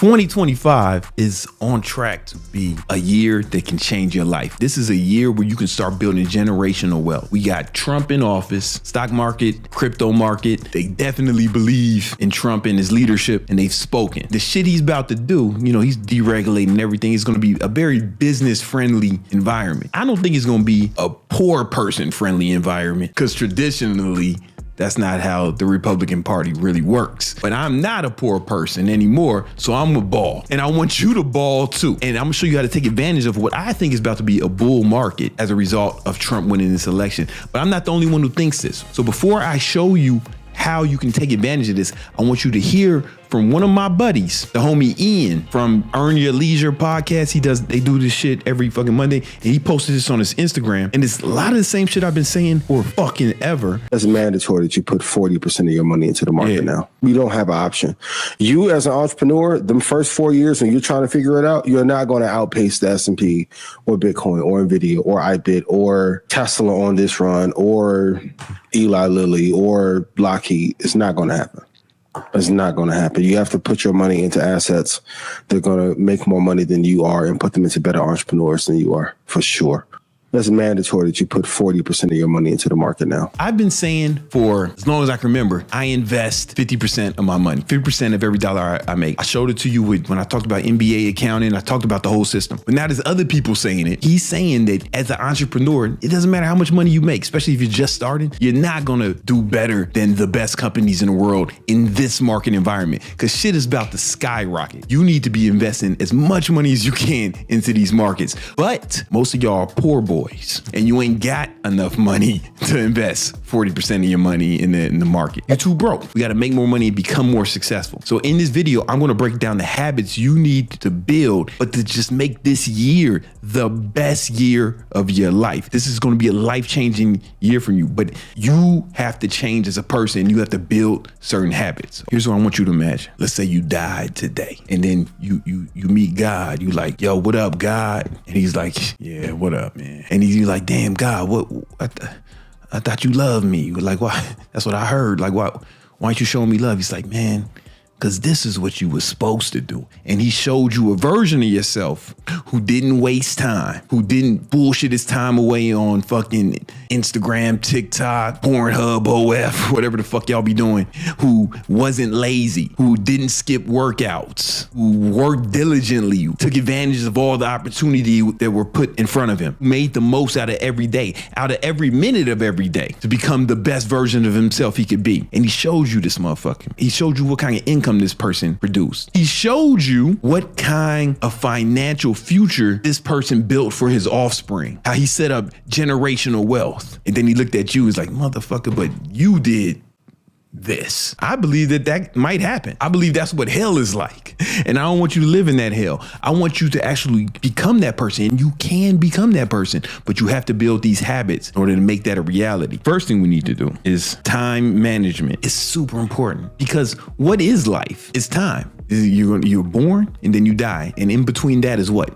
2025 is on track to be a year that can change your life. This is a year where you can start building generational wealth. We got Trump in office, stock market, crypto market. They definitely believe in Trump and his leadership, and they've spoken. The shit he's about to do, he's deregulating everything. It's going to be a very business-friendly environment. I don't think it's going to be a poor person-friendly environment, because traditionally, that's not how the Republican Party really works. But I'm not a poor person anymore, so I'm a ball. And I want you to ball too. And I'm gonna show you how to take advantage of what I think is about to be a bull market as a result of Trump winning this election. But I'm not the only one who thinks this. So before I show you how you can take advantage of this, I want you to hear from one of my buddies, the homie Ian from Earn Your Leisure podcast. They do this shit every fucking Monday, and he posted this on his Instagram. And it's a lot of the same shit I've been saying for fucking ever. It's mandatory that you put 40% of your money into the market now. You don't have an option. You as an entrepreneur, the first 4 years when you're trying to figure it out, you're not going to outpace the S&P or Bitcoin or Nvidia or iBit or Tesla on this run or Eli Lilly or Lockheed. It's not going to happen. It's not going to happen. You have to put your money into assets that are going to make more money than you are and put them into better entrepreneurs than you are, for sure. It's mandatory that you put 40% of your money into the market now. I've been saying for as long as I can remember, I invest 50% of my money, 50% of every dollar I make. I showed it to you when I talked about MBA accounting. I talked about the whole system. But now there's other people saying it. He's saying that as an entrepreneur, it doesn't matter how much money you make, especially if you're just starting, you're not going to do better than the best companies in the world in this market environment, because shit is about to skyrocket. You need to be investing as much money as you can into these markets. But most of y'all are poor boys, and you ain't got enough money to invest 40% of your money in the market. You're too broke. We got to make more money and become more successful. So in this video, I'm going to break down the habits you need to build, but to just make this year the best year of your life. This is going to be a life-changing year for you, but you have to change as a person. You have to build certain habits. Here's what I want you to imagine. Let's say you died today, and then you meet God. You like, yo, what up, God? And he's like, yeah, what up, man? And he's like, damn, God, what? I thought you loved me. You were like, why? That's what I heard. Like, why aren't you showing me love? He's like, man, because this is what you were supposed to do. And he showed you a version of yourself who didn't waste time, who didn't bullshit his time away on fucking Instagram, TikTok, Pornhub, OF, whatever the fuck y'all be doing, who wasn't lazy, who didn't skip workouts, who worked diligently, took advantage of all the opportunity that were put in front of him, made the most out of every day, out of every minute of every day to become the best version of himself he could be. And he showed you this motherfucker. He showed you what kind of income this person produced. He showed you what kind of financial future this person built for his offspring, how he set up generational wealth. And then he looked at you and was like, motherfucker, but you did this. I believe that might happen. I believe that's what hell is like. And I don't want you to live in that hell. I want you to actually become that person. And you can become that person, but you have to build these habits in order to make that a reality. First thing we need to do is time management. It's super important, because what is life? It's time. You're born and then you die. And in between that is what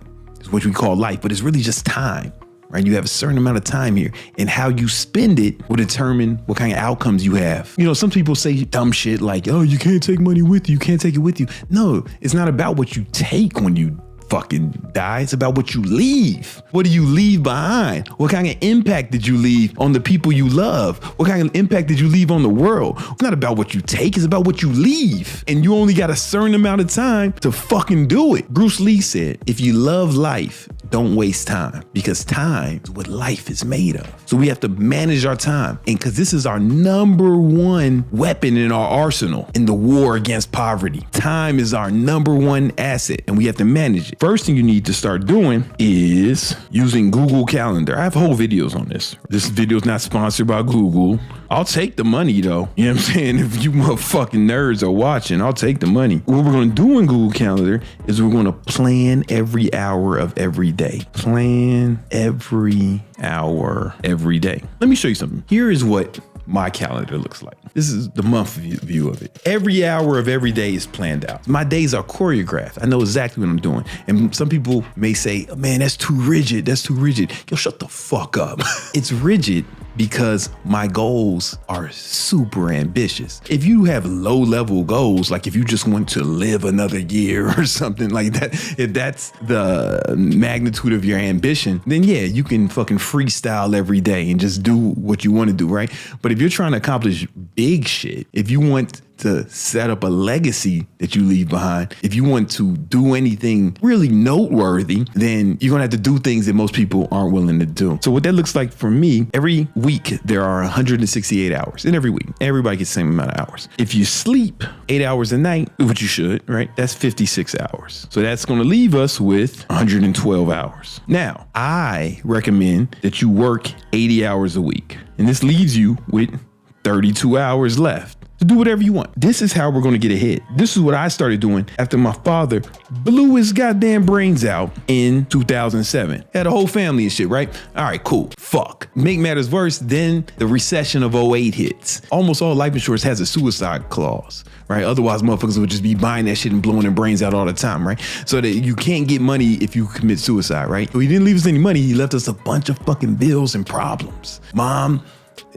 we call life, but it's really just time. Right? You have a certain amount of time here, and how you spend it will determine what kind of outcomes you have. Some people say dumb shit like, oh, you can't take money with you. You can't take it with you. No, it's not about what you take when you fucking die. It's about what you leave. What do you leave behind? What kind of impact did you leave on the people you love? What kind of impact did you leave on the world? It's not about what you take. It's about what you leave. And you only got a certain amount of time to fucking do it. Bruce Lee said, if you love life, don't waste time, because time is what life is made of. So we have to manage our time. And because this is our number one weapon in our arsenal in the war against poverty. Time is our number one asset, and we have to manage it. First thing you need to start doing is using Google Calendar. I have whole videos on this. This video is not sponsored by Google. I'll take the money though. You know what I'm saying? If you motherfucking nerds are watching, I'll take the money. What we're going to do in Google Calendar is we're going to plan every hour of every day. Plan every hour, every day. Let me show you something. Here is what my calendar looks like. This is the month view of it. Every hour of every day is planned out. My days are choreographed. I know exactly what I'm doing. And some people may say, man, that's too rigid. That's too rigid. Yo, shut the fuck up. It's rigid because my goals are super ambitious. If you have low level goals, like if you just want to live another year or something like that, if that's the magnitude of your ambition, then yeah, you can fucking freestyle every day and just do what you want to do, right? But if you're trying to accomplish big shit, if you want to set up a legacy that you leave behind, if you want to do anything really noteworthy, then you're gonna have to do things that most people aren't willing to do. So what that looks like for me, every week there are 168 hours in every week. Everybody gets the same amount of hours. If you sleep 8 hours a night, which you should, right? That's 56 hours. So that's gonna leave us with 112 hours. Now, I recommend that you work 80 hours a week. And this leaves you with 32 hours left to do whatever you want. This is how we're going to get ahead. This is what I started doing after my father blew his goddamn brains out in 2007. Had a whole family and shit, right? All right, cool. Fuck. Make matters worse, then the recession of 08 hits. Almost all life insurance has a suicide clause, right? Otherwise, motherfuckers would just be buying that shit and blowing their brains out all the time, right? So that you can't get money if you commit suicide, right? Well, he didn't leave us any money. He left us a bunch of fucking bills and problems. Mom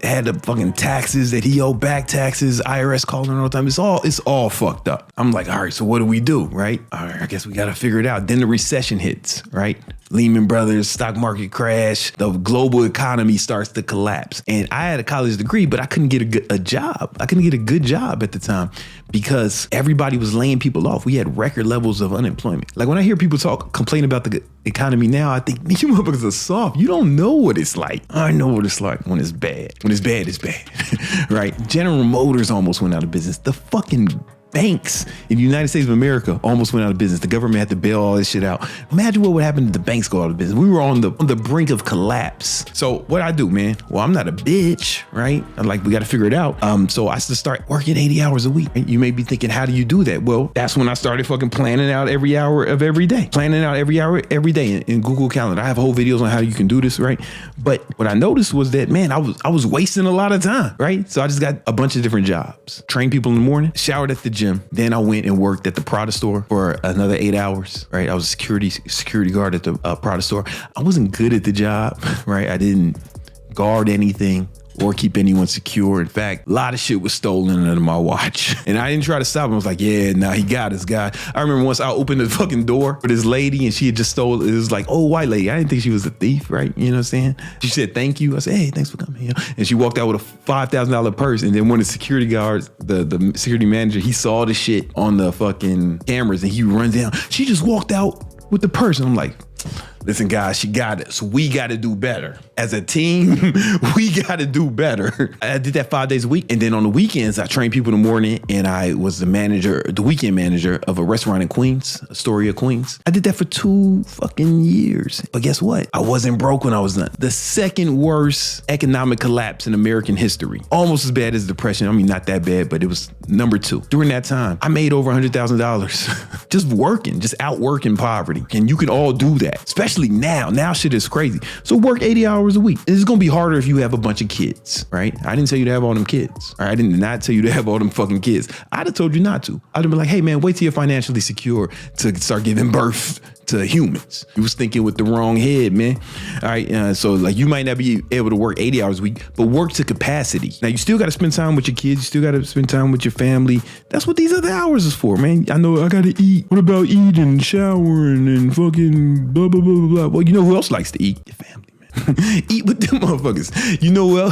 had the fucking taxes that he owed, back taxes, IRS calling all the time. It's all fucked up. I'm like, all right, so what do we do, right? All right, I guess we got to figure it out. Then the recession hits, right? Lehman Brothers, stock market crash, the global economy starts to collapse. And I had a college degree, but I couldn't get a job. I couldn't get a good job at the time because everybody was laying people off. We had record levels of unemployment. Like when I hear people complain about the economy now, I think, you motherfuckers are soft. You don't know what it's like. I know what it's like when it's bad. When it's bad, it's bad, right? General Motors almost went out of business. The fucking banks in the United States of America almost went out of business. The government had to bail all this shit out. Imagine what would happen if the banks go out of business. We were on the brink of collapse. So what I do, man? Well, I'm not a bitch, right? I'm like, we got to figure it out. So I just start working 80 hours a week. You may be thinking, how do you do that? Well, that's when I started fucking planning out every hour of every day. Planning out every hour, every day in Google Calendar. I have whole videos on how you can do this, right? But what I noticed was that, man, I was wasting a lot of time, right? So I just got a bunch of different jobs. Trained people in the morning, showered at the gym. Then I went and worked at the Prada store for another 8 hours, right? I was a security guard at the Prada store. I wasn't good at the job, right? I didn't guard anything or keep anyone secure. In fact, a lot of shit was stolen under my watch. And I didn't try to stop him. I was like, yeah, nah, he got us, guy. I remember once I opened the fucking door for this lady and she had just stole, it was like, oh, white lady. I didn't think she was a thief, right? You know what I'm saying? She said, thank you. I said, hey, thanks for coming here. And she walked out with a $5,000 purse. And then one of the security guards, the security manager, he saw the shit on the fucking cameras and he runs down. She just walked out with the purse. And I'm like, listen, guys, she got us. We got to do better. As a team, we got to do better. I did that 5 days a week. And then on the weekends, I trained people in the morning and I was the weekend manager of a restaurant in Queens, Astoria, Queens. I did that for 2 fucking years. But guess what? I wasn't broke when I was done. The second worst economic collapse in American history. Almost as bad as the Depression. I mean, not that bad, but it was number 2. During that time, I made over $100,000 just working, just outworking poverty. And you can all do that, especially now. Now shit is crazy. So work 80 hours a week. It's going to be harder if you have a bunch of kids, right? I didn't tell you to have all them kids. Right? I did not tell you to have all them fucking kids. I'd have told you not to. I'd have been like, hey man, wait till you're financially secure to start giving birth to humans. You was thinking with the wrong head, man. All right, so like you might not be able to work 80 hours a week, but work to capacity. Now you still got to spend time with your kids. You still got to spend time with your family. That's what these other hours is for, man. I know I got to eat. What about eating, showering, and fucking blah, blah, blah, blah, blah. Well, you know who else likes to eat? Your family. Eat with them motherfuckers. You know, well,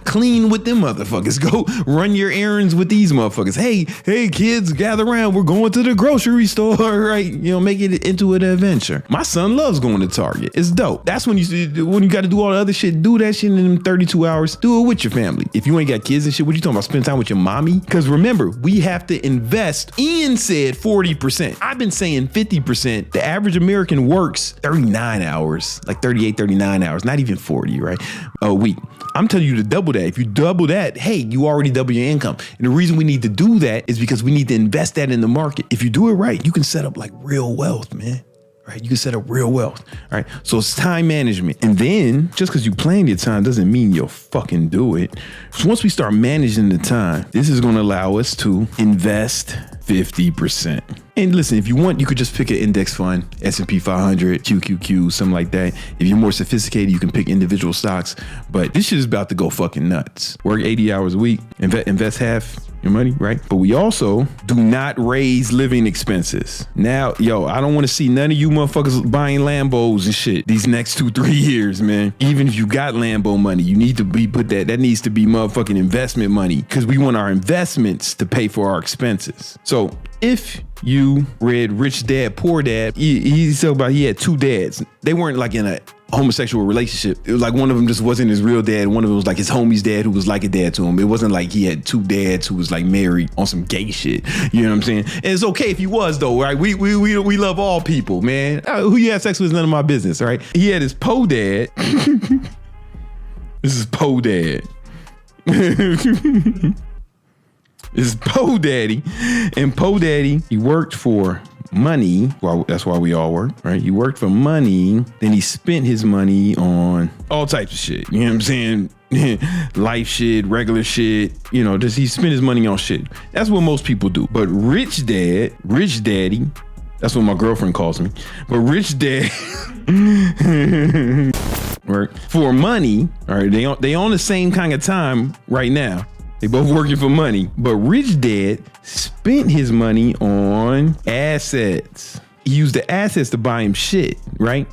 clean with them motherfuckers. Go run your errands with these motherfuckers. Hey, kids, gather around. We're going to the grocery store, right? You know, make it into an adventure. My son loves going to Target. It's dope. That's when you got to do all the other shit. Do that shit in them 32 hours. Do it with your family. If you ain't got kids and shit, what you talking about? Spend time with your mommy? Because remember, we have to invest. Ian said 40%. I've been saying 50%. The average American works 39 hours, like 38, 39 hours, not even 40, right? A week. I'm telling you to double that. If you double that, hey, you already double your income. And the reason we need to do that is because we need to invest that in the market. If you do it right, you can set up like real wealth, man. right? You can set up real wealth, right? So it's time management. And then just because you plan your time doesn't mean you'll fucking do it. So once we start managing the time, this is going to allow us to invest 50%. And listen, if you want, you could just pick an index fund, S&P 500, QQQ, something like that. If you're more sophisticated, you can pick individual stocks. But this shit is about to go fucking nuts. Work 80 hours a week, invest half your money, right? But we also do not raise living expenses. Now, yo, I don't want to see none of you motherfuckers buying Lambos and shit these next 2-3 years, man. Even if you got Lambo money, you need to that needs to be motherfucking investment money, because we want our investments to pay for our expenses. So if you read Rich Dad, Poor Dad, he said about he had 2 dads. They weren't like in a homosexual relationship. It was like one of them just wasn't his real dad. One of them was like his homie's dad who was like a dad to him. It wasn't like he had 2 dads who was like married on some gay shit. You know what I'm saying? And it's okay if he was though, right? We love all people, man. Who you have sex with is none of my business, right? He had his Po Dad. This is Po Dad. This is Po Daddy. And Po Daddy, he worked for money. Well, that's why we all work, right? He worked for money. Then he spent his money on all types of shit. You know what I'm saying? Life shit, regular shit. You know, he spent his money on shit. That's what most people do. But Rich Daddy, that's what my girlfriend calls me. But Rich Dad, right? For money, all right, they on the same kind of time right now. They both working for money, but Rich Dad spent his money on assets. He used the assets to buy him shit, right?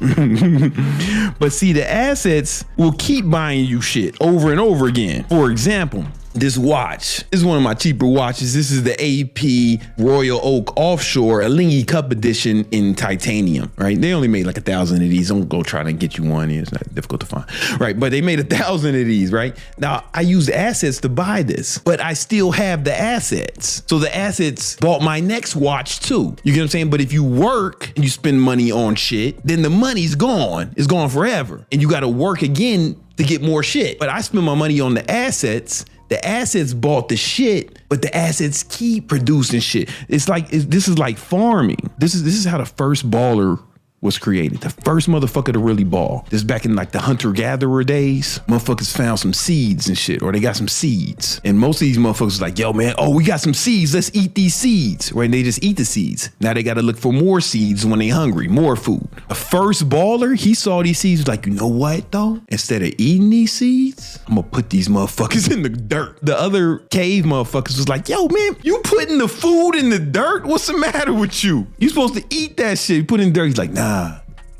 But see, the assets will keep buying you shit over and over again. For example, this watch is one of my cheaper watches. This is the AP Royal Oak Offshore Alinghi Cup Edition in titanium, right? They only made like 1,000 of these. Don't go try to get you one. It's not difficult to find, right? But they made 1,000 of these, right? Now, I used assets to buy this, but I still have the assets. So the assets bought my next watch too. You get what I'm saying? But if you work and you spend money on shit, then the money's gone. It's gone forever. And you got to work again to get more shit. But I spend my money on the assets. The assets bought the shit, but the assets keep producing shit. This is like farming. This is how the first baller was created. The first motherfucker to really ball. This is back in like the hunter-gatherer days. Motherfuckers found some seeds and shit, or they got some seeds. And most of these motherfuckers was like, yo, man, we got some seeds. Let's eat these seeds, right? And they just eat the seeds. Now they got to look for more seeds when they hungry, more food. The first baller, he saw these seeds, was like, you know what, though? Instead of eating these seeds, I'm going to put these motherfuckers in the dirt. The other cave motherfuckers was like, yo, man, you putting the food in the dirt? What's the matter with you? You supposed to eat that shit. Put it in dirt. He's like, nah,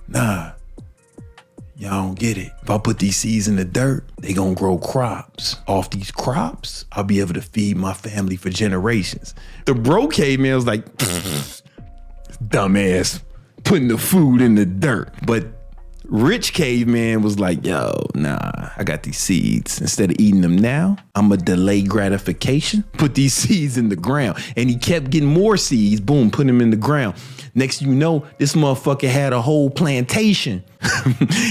y'all don't get it. If I put these seeds in the dirt, they gonna grow crops. Off these crops, I'll be able to feed my family for generations. The bro caveman was like, dumbass, putting the food in the dirt. But Rich Caveman was like, yo, nah, I got these seeds. Instead of eating them now, I'm gonna delay gratification, put these seeds in the ground. And he kept getting more seeds, boom, put them in the ground. Next you know, this motherfucker had a whole plantation.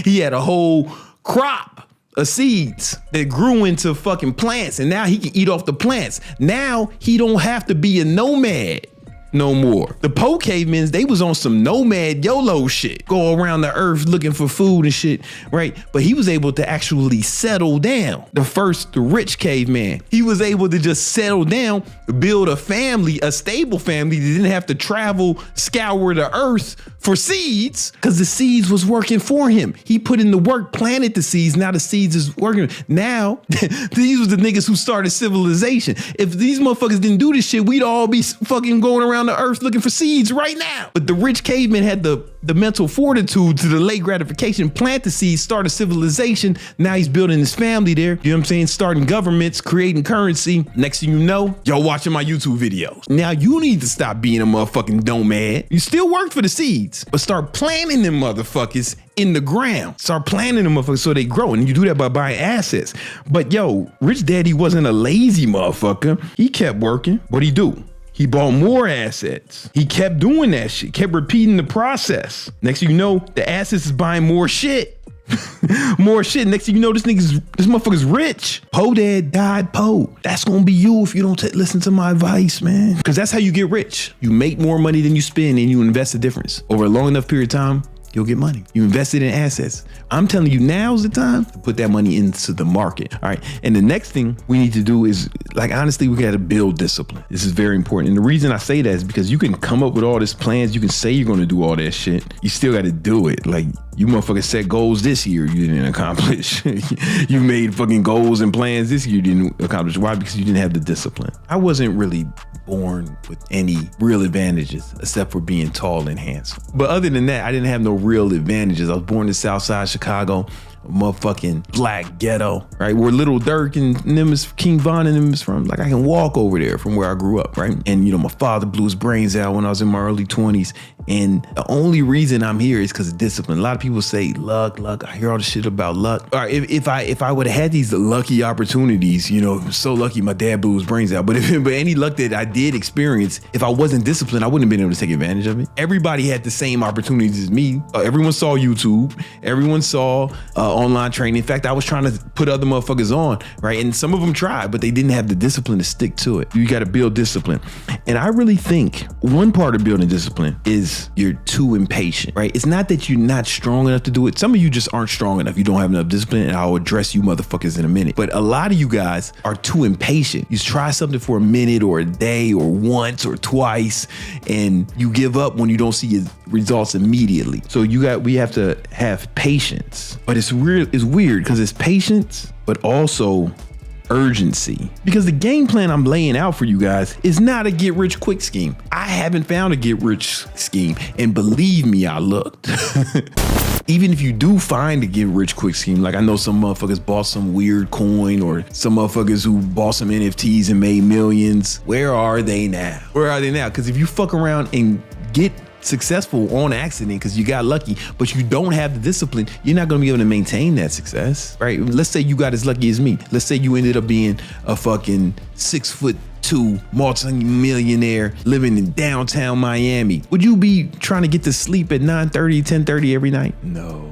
He had a whole crop of seeds that grew into fucking plants. And now he can eat off the plants. Now he don't have to be a nomad no more. The Po Cavemans, they was on some nomad YOLO shit. Go around the earth looking for food and shit, right? But he was able to actually settle down. The Rich Caveman, he was able to just settle down, build a family, a stable family that didn't have to travel, scour the earth for seeds, because the seeds was working for him. He put in the work, planted the seeds, now the seeds is working. Now, these was the niggas who started civilization. If these motherfuckers didn't do this shit, we'd all be fucking going around the earth looking for seeds right now. But the Rich Caveman had the mental fortitude to delay gratification, plant the seeds, start a civilization. Now he's building his family there. You know what I'm saying? Starting governments, creating currency. Next thing you know, y'all watching my YouTube videos. Now you need to stop being a motherfucking nomad. You still work for the seeds, but start planting them motherfuckers in the ground. Start planting them motherfuckers so they grow. And you do that by buying assets. But yo, Rich Daddy wasn't a lazy motherfucker. He kept working. What'd he do? He bought more assets. He kept doing that shit, kept repeating the process. Next thing you know, the assets is buying more shit. More shit. Next thing you know, this motherfucker's rich. Poe Dad died Poe. That's gonna be you if you don't listen to my advice, man. Because that's how you get rich. You make more money than you spend and you invest the difference. Over a long enough period of time, you'll get money. You invest it in assets. I'm telling you, now's the time to put that money into the market. All right. And the next thing we need to do is, like, honestly, we got to build discipline. This is very important. And the reason I say that is because you can come up with all these plans. You can say you're going to do all that shit. You still got to do it. Like, you motherfuckers set goals this year you didn't accomplish. You made fucking goals and plans this year you didn't accomplish. Why? Because you didn't have the discipline. I wasn't really born with any real advantages except for being tall and handsome. But other than that, I didn't have no real advantages. I was born in Southside Chicago, a motherfucking black ghetto, right? Where Little Dirk and them is, King Von and them is from. Like, I can walk over there from where I grew up, right? And, you know, my father blew his brains out when I was in my early 20s. And the only reason I'm here is because of discipline. A lot of people say luck. I hear all the shit about luck. All right, if I would have had these lucky opportunities, you know, so lucky my dad blew his brains out. But any luck that I did experience, if I wasn't disciplined, I wouldn't have been able to take advantage of it. Everybody had the same opportunities as me. Everyone saw YouTube. Everyone saw online training. In fact, I was trying to put other motherfuckers on, right? And some of them tried, but they didn't have the discipline to stick to it. You got to build discipline. And I really think one part of building discipline is you're too impatient, right? It's not that you're not strong enough to do it. Some of you just aren't strong enough. You don't have enough discipline, and I'll address you motherfuckers in a minute. But a lot of you guys are too impatient. You try something for a minute or a day or once or twice, and you give up when you don't see results immediately. So we have to have patience. But it's weird because it's patience, but also urgency. Because the game plan I'm laying out for you guys is not a get rich quick scheme. I haven't found a get rich scheme, and believe me, I looked. Even if you do find a get rich quick scheme, like I know some motherfuckers bought some weird coin or some motherfuckers who bought some NFTs and made millions. Where are they now? Because if you fuck around and get successful on accident because you got lucky, but you don't have the discipline, you're not going to be able to maintain that success, right? Let's say you got as lucky as me. Let's say you ended up being a fucking 6'2" multi-millionaire living in downtown Miami. Would you be trying to get to sleep at 9:30, 10:30 every night? No.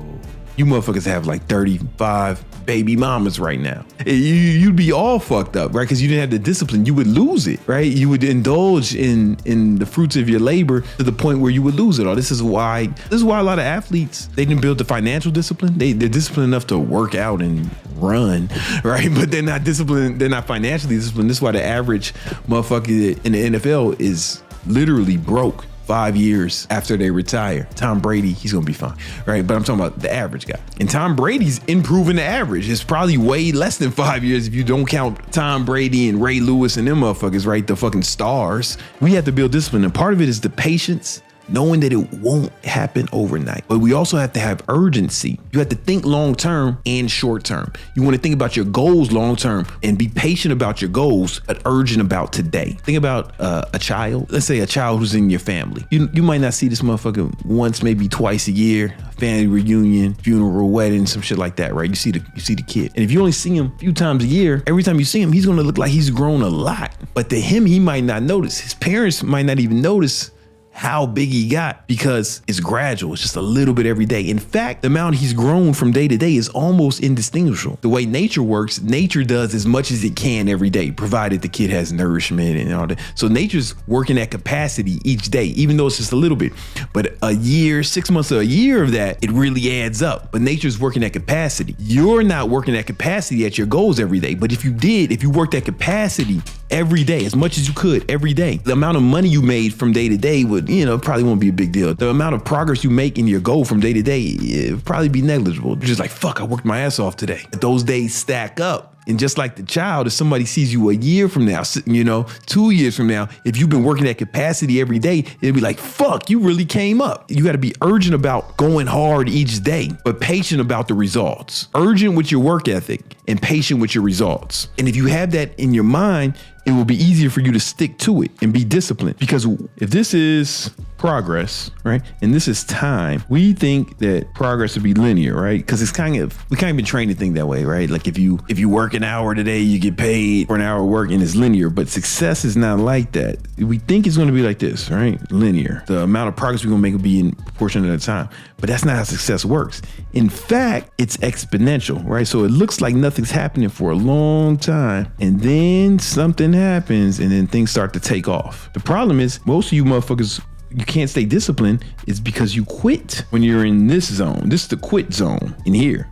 You motherfuckers have like 35 baby mamas right now. You'd be all fucked up, right? Because you didn't have the discipline. You would lose it, right? You would indulge in the fruits of your labor to the point where you would lose it all. This is why a lot of athletes, they didn't build the financial discipline. They're disciplined enough to work out and run, right? But they're not disciplined. They're not financially disciplined. This is why the average motherfucker in the NFL is literally broke 5 years after they retire. Tom Brady, he's gonna be fine, right? But I'm talking about the average guy. And Tom Brady's improving the average. It's probably way less than 5 years if you don't count Tom Brady and Ray Lewis and them motherfuckers, right? The fucking stars. We have to build discipline, and part of it is the patience, knowing that it won't happen overnight. But we also have to have urgency. You have to think long-term and short-term. You want to think about your goals long-term and be patient about your goals, but urgent about today. Think about a child. Let's say a child who's in your family. You might not see this motherfucker once, maybe twice a year, family reunion, funeral, wedding, some shit like that, right? You see the kid. And if you only see him a few times a year, every time you see him, he's going to look like he's grown a lot. But to him, he might not notice. His parents might not even notice how big he got because it's gradual. It's just a little bit every day. In fact, the amount he's grown from day to day is almost indistinguishable. The way nature works, nature does as much as it can every day, provided the kid has nourishment and all that. So nature's working at capacity each day, even though it's just a little bit. But a year, 6 months or a year of that, it really adds up. But nature's working at capacity. You're not working at capacity at your goals every day. But if you worked at capacity every day, as much as you could every day, the amount of money you made from day to day would, probably won't be a big deal. The amount of progress you make in your goal from day to day, it would probably be negligible. You're just like, fuck, I worked my ass off today. But those days stack up. And just like the child, if somebody sees you a year from now, 2 years from now, if you've been working at capacity every day, it'd be like, fuck, you really came up. You got to be urgent about going hard each day, but patient about the results. Urgent with your work ethic and patient with your results. And if you have that in your mind, it will be easier for you to stick to it and be disciplined. Because if this is progress, right, and this is time, we think that progress would be linear, right? Because it's we kind of been trained to think that way, right? Like if you work an hour today, you get paid for an hour of work, and it's linear. But success is not like that. We think it's going to be like this, right? Linear. The amount of progress we're going to make will be in proportion at a time. But that's not how success works. In fact, it's exponential, right? So it looks like nothing's happening for a long time, and then something happens, and then things start to take off. The problem is most of you motherfuckers, you can't stay disciplined is because you quit when you're in this zone. This is the quit zone in here.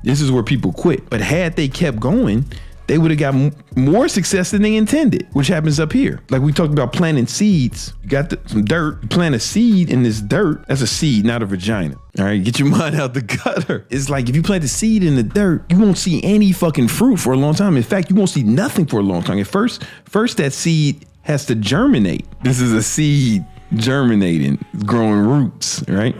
This is where people quit. But had they kept going, they would have got more success than they intended, which happens up here. Like we talked about planting seeds. You got some dirt, you plant a seed in this dirt. That's a seed, not a vagina. All right, get your mind out the gutter. It's like if you plant a seed in the dirt, you won't see any fucking fruit for a long time. In fact, you won't see nothing for a long time. At first that seed has to germinate. This is a seed germinating, growing roots, right?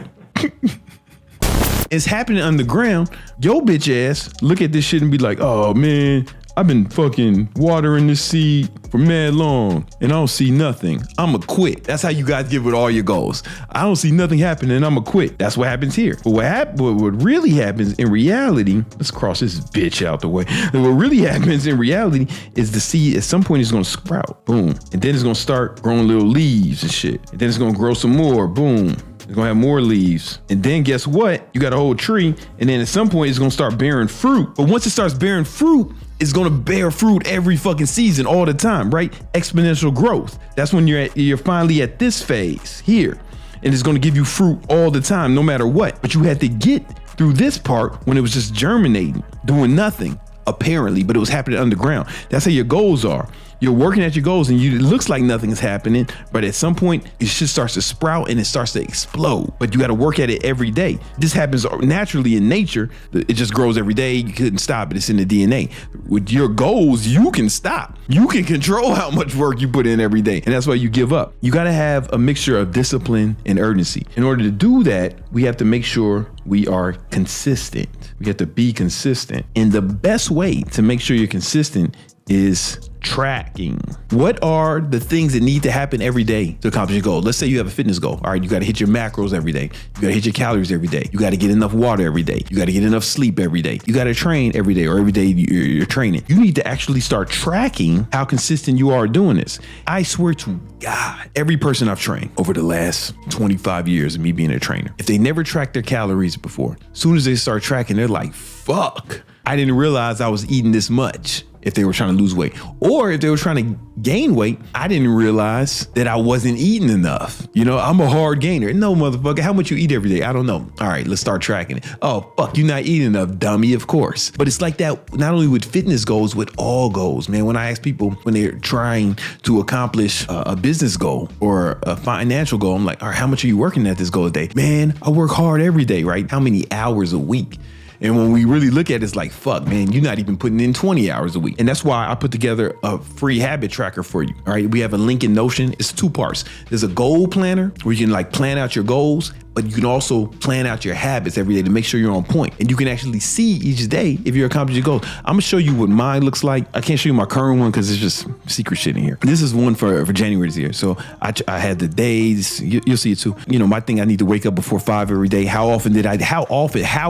It's happening underground. Yo bitch ass look at this shit and be like, oh man, I've been fucking watering this seed for mad long and I don't see nothing. I'ma quit. That's how you guys get with all your goals. I don't see nothing happening, I'ma quit. That's what happens here. But what really happens in reality, let's cross this bitch out the way. What really happens in reality is the seed at some point is gonna sprout, boom. And then it's gonna start growing little leaves and shit. And then it's gonna grow some more, boom. It's gonna have more leaves. And then guess what? You got a whole tree, and then at some point it's gonna start bearing fruit. But once it starts bearing fruit, it's gonna bear fruit every fucking season, all the time, right? Exponential growth. That's when you're finally at this phase here. And it's gonna give you fruit all the time, no matter what. But you had to get through this part when it was just germinating, doing nothing, apparently, but it was happening underground. That's how your goals are. You're working at your goals and it looks like nothing's happening, but at some point it just starts to sprout and it starts to explode. But you got to work at it every day. This happens naturally in nature. It just grows every day. You couldn't stop it. It's in the DNA. With your goals, you can stop. You can control how much work you put in every day. And that's why you give up. You got to have a mixture of discipline and urgency. In order to do that, we have to make sure we are consistent. We have to be consistent. And the best way to make sure you're consistent is tracking. What are the things that need to happen every day to accomplish your goal? Let's say you have a fitness goal. All right, you got to hit your macros every day. You got to hit your calories every day. You got to get enough water every day. You got to get enough sleep every day. You got to train every day, or every day you're training. You need to actually start tracking how consistent you are doing this. I swear to God, every person I've trained over the last 25 years of me being a trainer, if they never tracked their calories before, as soon as they start tracking, they're like, fuck, I didn't realize I was eating this much. If they were trying to lose weight, or if they were trying to gain weight, I didn't realize that I wasn't eating enough. You know, I'm a hard gainer. No, motherfucker, how much you eat every day? I don't know. All right, let's start tracking it. Oh, fuck, you're not eating enough, dummy, of course. But it's like that not only with fitness goals, with all goals, man. When I ask people when they're trying to accomplish a business goal or a financial goal, I'm like, all right, how much are you working at this goal a day? Man, I work hard every day, right? How many hours a week? And when we really look at it, it's like, fuck, man, you're not even putting in 20 hours a week. And that's why I put together a free habit tracker for you. All right, we have a link in Notion. It's 2 parts. There's a goal planner where you can like plan out your goals, but you can also plan out your habits every day to make sure you're on point. And you can actually see each day if you're accomplishing your goals. I'm gonna show you what mine looks like. I can't show you my current one because it's just secret shit in here. This is one for January this year. So I had the days, you'll see it too. You know, my thing, I need to wake up before 5 every day. How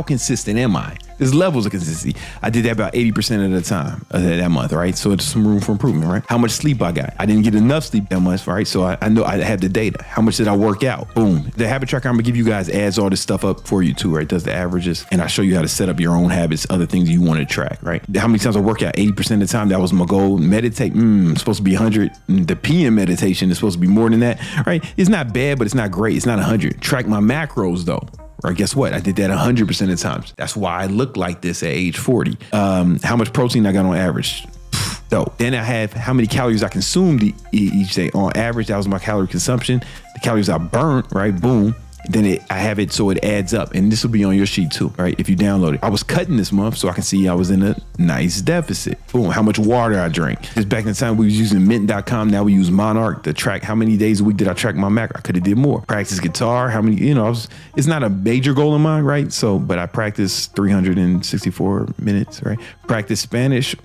consistent am I? There's levels of consistency. I did that about 80% of the time that month, right? So it's some room for improvement, right? How much sleep I got. I didn't get enough sleep that month, right? So I know I have the data. How much did I work out? Boom. The habit tracker I'm gonna give you guys adds all this stuff up for you too, right? Does the averages. And I show you how to set up your own habits, other things you want to track, right? How many times I work out? 80% of the time, that was my goal. Meditate, it's supposed to be 100. The PM meditation is supposed to be more than that, right? It's not bad, but it's not great. It's not 100. Track my macros though. Or guess what? I did that 100% of the times. That's why I look like this at age 40. How much protein I got on average? So then I have how many calories I consumed each day. On average, that was my calorie consumption. The calories I burnt, right? Boom. Then I have it so it adds up. And this will be on your sheet too, right? If you download it. I was cutting this month so I can see I was in a nice deficit. Boom, how much water I drank. Just back in the time we was using mint.com. Now we use Monarch to track how many days a week did I track my macro. I could have did more. Practice guitar, how many, it's not a major goal of mine, right? So, but I practiced 364 minutes, right? Practice Spanish,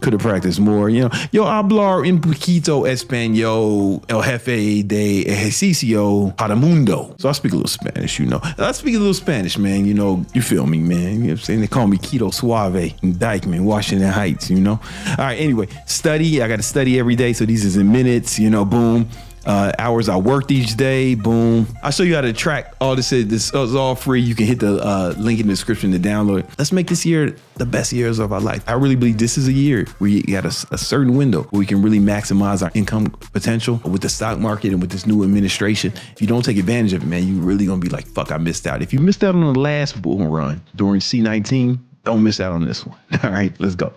Could have practiced more. You know, yo hablar un poquito español, el jefe de ejercicio para mundo. So I speak a little Spanish, you know. I speak a little Spanish, man. You know, you feel me, man. You know what I'm saying? They call me Keto Suave in Dykeman, Washington Heights, you know. All right, anyway, study. I got to study every day. So these is in minutes, you know, boom. Hours I worked each day, boom. I'll show you how to track all this. This is all free. You can hit the link in the description to download it. Let's make this year the best years of our life. I really believe this is a year where you got a certain window where we can really maximize our income potential with the stock market and with this new administration. If you don't take advantage of it, man, you really gonna be like, fuck, I missed out. If you missed out on the last bull run during C19, don't miss out on this one. All right, let's go.